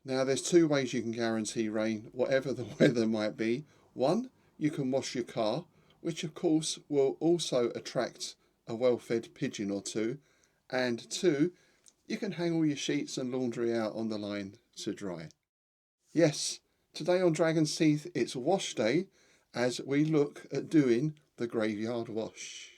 Now there's two ways you can guarantee rain, whatever the weather might be. One, you can wash your car, which of course will also attract a well-fed pigeon or two. And two, you can hang all your sheets and laundry out on the line to dry. Yes, today on Dragon's Teeth it's wash day as we look at doing the graveyard wash.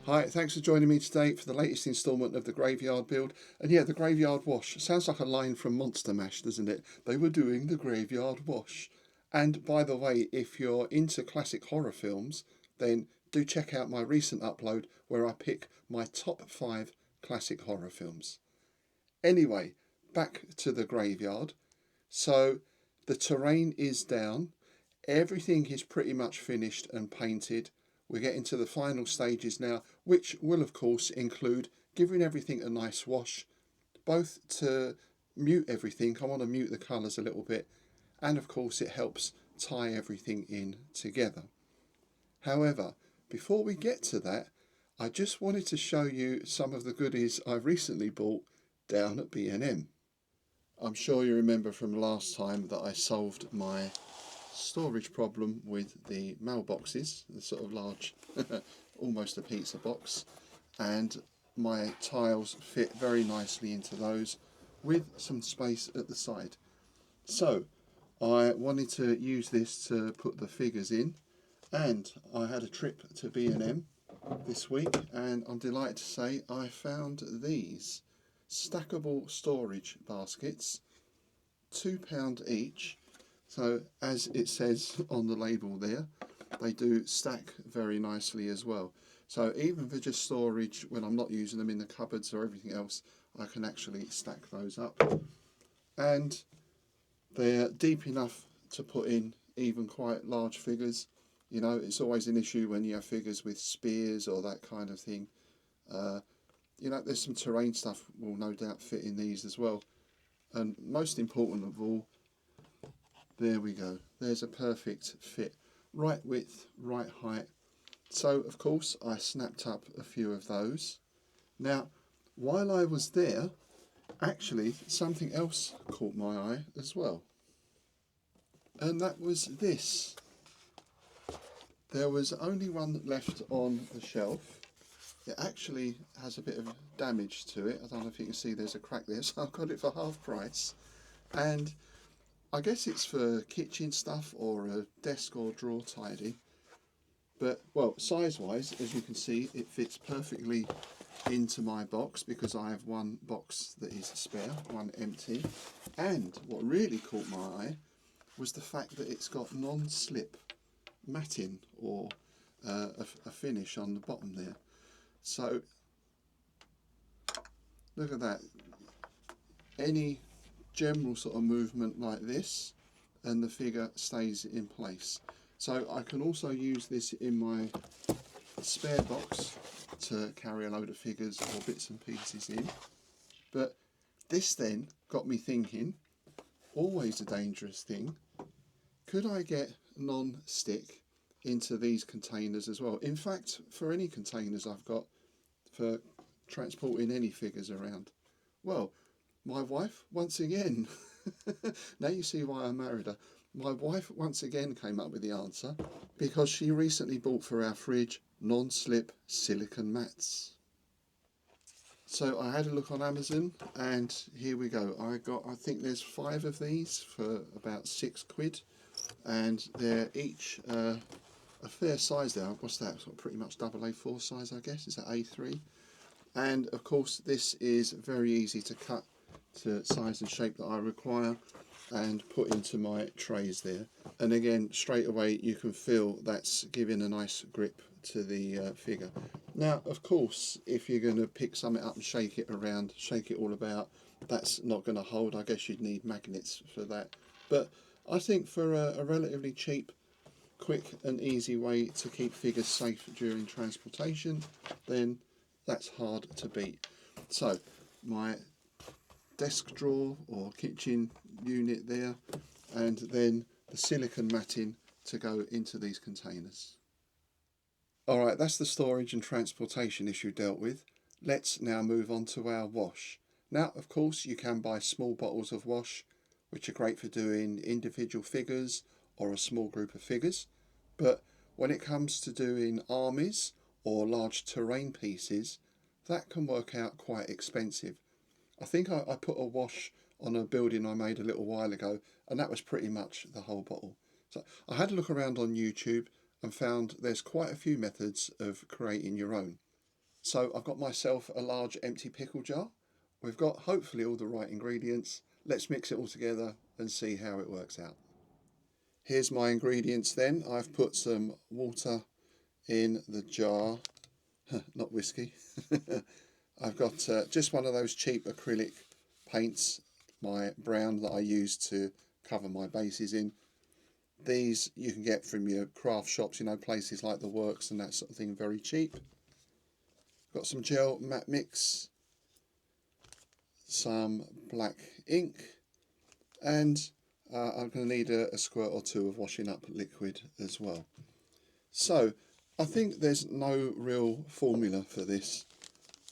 Hi, thanks for joining me today for the latest instalment of the Graveyard build. And yeah, the Graveyard Wash sounds like a line from Monster Mash, doesn't it? They were doing the Graveyard Wash. And by the way, if you're into classic horror films, then do check out my recent upload where I pick my top 5 classic horror films. Anyway, back to the graveyard. So the terrain is down, everything is pretty much finished and painted. We're getting to the final stages now, which will of course include giving everything a nice wash, both to mute everything. I want to mute the colours a little bit, and of course it helps tie everything in together. However, before we get to that, I just wanted to show you some of the goodies I've recently bought down at B&M. I'm sure you remember from last time that I solved my storage problem with the mailboxes, the sort of large, almost a pizza box, and my tiles fit very nicely into those with some space at the side. So I wanted to use this to put the figures in, and I had a trip to B&M this week, and I'm delighted to say I found these stackable storage baskets, £2 each. So as it says on the label there, they do stack very nicely as well. So even for just storage, when I'm not using them in the cupboards or everything else, I can actually stack those up. And they're deep enough to put in even quite large figures. You know, it's always an issue when you have figures with spears or that kind of thing. You know, there's some terrain stuff will no doubt fit in these as well. And most important of all, there we go. There's a perfect fit. Right width, right height. So, of course, I snapped up a few of those. Now, while I was there, actually, something else caught my eye as well. And that was this. There was only one left on the shelf. It actually has a bit of damage to it. I don't know if you can see there's a crack there, so I've got it for half price. And I guess it's for kitchen stuff or a desk or drawer tidy. But, well, size-wise, as you can see, it fits perfectly into my box because I have one box that is spare, one empty. And what really caught my eye was the fact that it's got non-slip matting or a finish on the bottom there. So, look at that. Any general sort of movement like this and the figure stays in place. So I can also use this in my spare box to carry a load of figures or bits and pieces in. But this then got me thinking, always a dangerous thing, could I get non-stick into these containers as well? In fact, for any containers I've got for transporting any figures around. Well, my wife, once again, now you see why I married her. My wife once again came up with the answer because she recently bought for our fridge non-slip silicone mats. So I had a look on Amazon and here we go. I think there's 5 of these for about £6 and they're each a fair size there. What's that? Sort of pretty much double A4 size, I guess. Is that A3? And of course this is very easy to cut to size and shape that I require and put into my trays there. And again, straight away you can feel that's giving a nice grip to the figure. Now, of course, if you're going to pick something up and shake it around, shake it all about, that's not going to hold. I guess you'd need magnets for that. But I think for a relatively cheap, quick and easy way to keep figures safe during transportation, then that's hard to beat. So, my desk drawer or kitchen unit there, and then the silicone matting to go into these containers. Alright, that's the storage and transportation issue dealt with. Let's now move on to our wash. Now, of course, you can buy small bottles of wash, which are great for doing individual figures or a small group of figures. But when it comes to doing armies or large terrain pieces, that can work out quite expensive. I think I put a wash on a building I made a little while ago, and that was pretty much the whole bottle. So I had a look around on YouTube and found there's quite a few methods of creating your own. So I've got myself a large empty pickle jar. We've got hopefully all the right ingredients. Let's mix it all together and see how it works out. Here's my ingredients then. I've put some water in the jar, not whiskey. I've got just one of those cheap acrylic paints, my brown that I use to cover my bases in. These you can get from your craft shops, you know, places like The Works and that sort of thing, very cheap. Got some gel matte mix, some black ink, and I'm going to need a squirt or two of washing up liquid as well. So I think there's no real formula for this.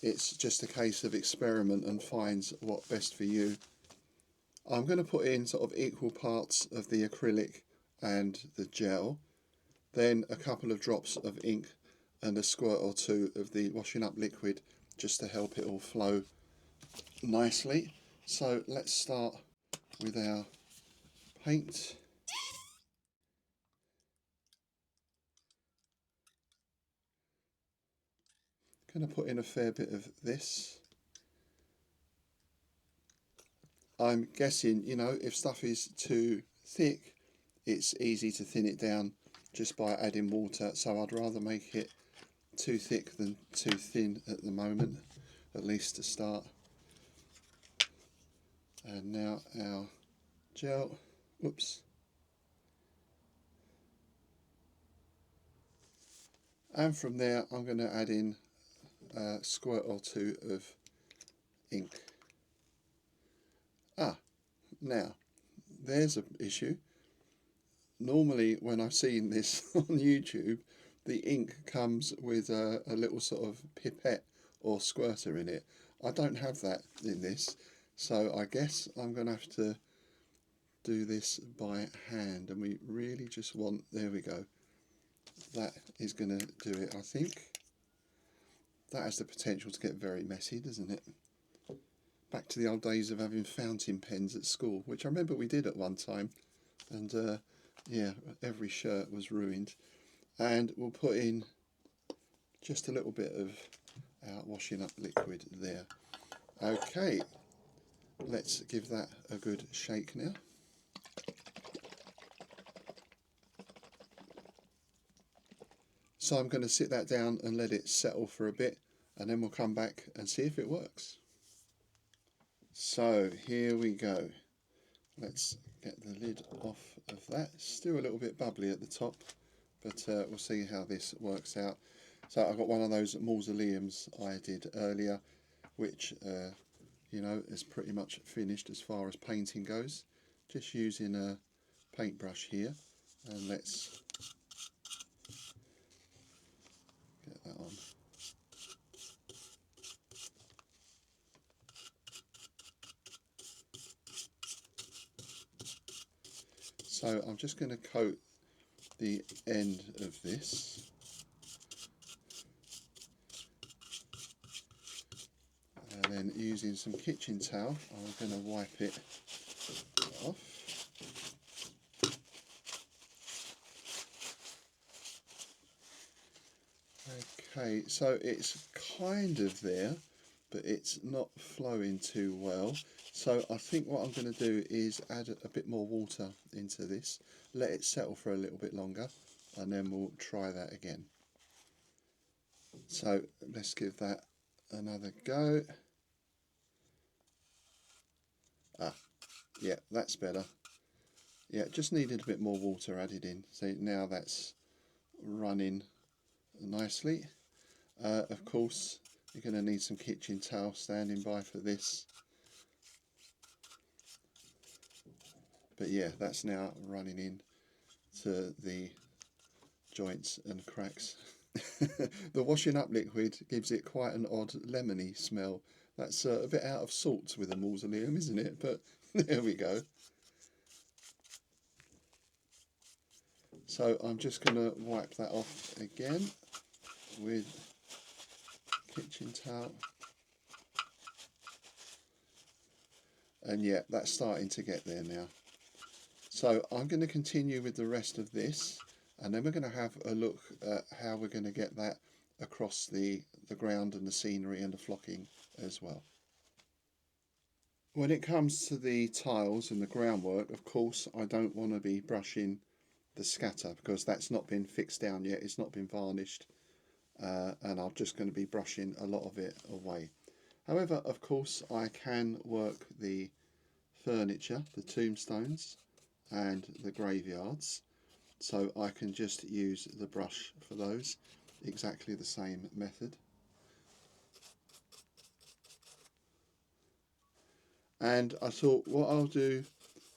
It's just a case of experiment and finds what's best for you. I'm going to put in sort of equal parts of the acrylic and the gel, then a couple of drops of ink and a squirt or two of the washing up liquid just to help it all flow nicely. So let's start with our paint. Going to put in a fair bit of this. I'm guessing, you know, if stuff is too thick, it's easy to thin it down just by adding water. So I'd rather make it too thick than too thin at the moment, at least to start. And now our gel. Whoops. And from there, I'm going to add in a squirt or two of ink. Now, there's an issue. Normally, when I've seen this on YouTube, the ink comes with a little sort of pipette or squirter in it. I don't have that in this, so I guess I'm going to have to do this by hand, and we really just want, there we go. That is going to do it, I think. That has the potential to get very messy, doesn't it? Back to the old days of having fountain pens at school, which I remember we did at one time, and yeah, every shirt was ruined. And we'll put in just a little bit of our washing up liquid there. Okay, let's give that a good shake now. So I'm going to sit that down and let it settle for a bit, and then we'll come back and see if it works. So here we go. Let's get the lid off of that. Still a little bit bubbly at the top, but we'll see how this works out. So I've got one of those mausoleums I did earlier, which you know, is pretty much finished as far as painting goes. Just using a paintbrush here, and let's get that on. So I'm just going to coat the end of this. And then using some kitchen towel, I'm going to wipe it off. Okay, so it's kind of there, but it's not flowing too well. So I think what I'm going to do is add a bit more water into this, let it settle for a little bit longer, and then we'll try that again. So let's give that another go. Yeah, that's better. Yeah, just needed a bit more water added in. So now that's running nicely. Of course, you're going to need some kitchen towel standing by for this. But yeah, that's now running in to the joints and cracks. The washing up liquid gives it quite an odd lemony smell. That's a bit out of sorts with a mausoleum, isn't it? But there we go. So I'm just going to wipe that off again with kitchen towel. And yeah, that's starting to get there now. So I'm going to continue with the rest of this, and then we're going to have a look at how we're going to get that across the ground and the scenery and the flocking as well. When it comes to the tiles and the groundwork, of course, I don't want to be brushing the scatter because that's not been fixed down yet, it's not been varnished, and I'm just going to be brushing a lot of it away. However, of course, I can work the furniture, the tombstones and the graveyards, so I can just use the brush for those, exactly the same method. And I thought what I'll do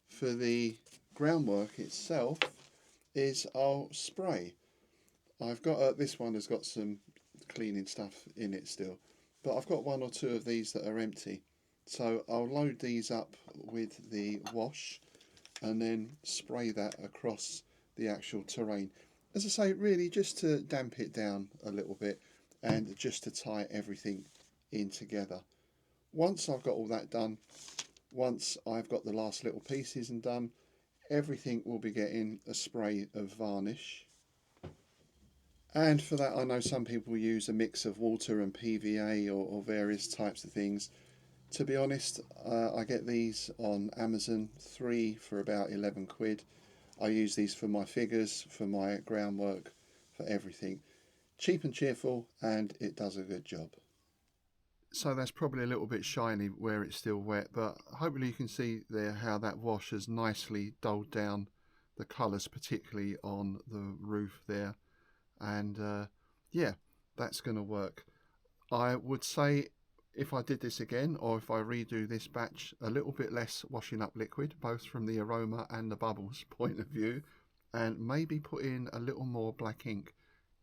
for the groundwork itself is I'll spray. I've got this one has got some cleaning stuff in it still, but I've got one or two of these that are empty, so I'll load these up with the wash and then spray that across the actual terrain. As I say, really just to damp it down a little bit and just to tie everything in together. Once I've got all that done, once I've got the last little pieces and done, everything will be getting a spray of varnish. And for that, I know some people use a mix of water and PVA or various types of things. To be honest, I get these on Amazon, 3 for about 11 quid. I use these for my figures, for my groundwork, for everything. Cheap and cheerful, and it does a good job. So that's probably a little bit shiny where it's still wet, but hopefully you can see there how that wash has nicely dulled down the colours, particularly on the roof there. And yeah, that's going to work. I would say if I did this again, or if I redo this batch, a little bit less washing up liquid, both from the aroma and the bubbles point of view, and maybe put in a little more black ink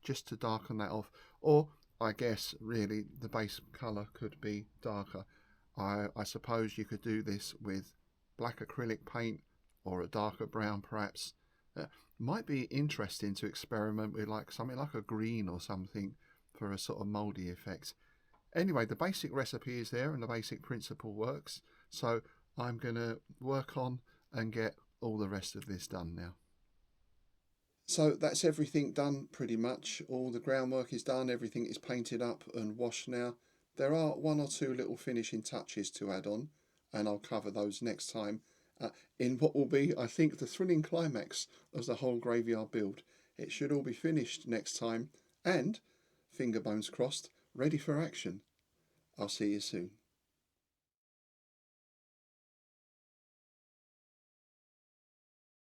just to darken that off. Or I guess really the base colour could be darker. I suppose you could do this with black acrylic paint or a darker brown perhaps. Might be interesting to experiment with like something like a green or something for a sort of mouldy effect. Anyway, the basic recipe is there and the basic principle works, so I'm going to work on and get all the rest of this done now. So that's everything done pretty much. All the groundwork is done, everything is painted up and washed now. There are one or two little finishing touches to add on, and I'll cover those next time in what will be, I think, the thrilling climax of the whole graveyard build. It should all be finished next time and, finger bones crossed, ready for action. I'll see you soon.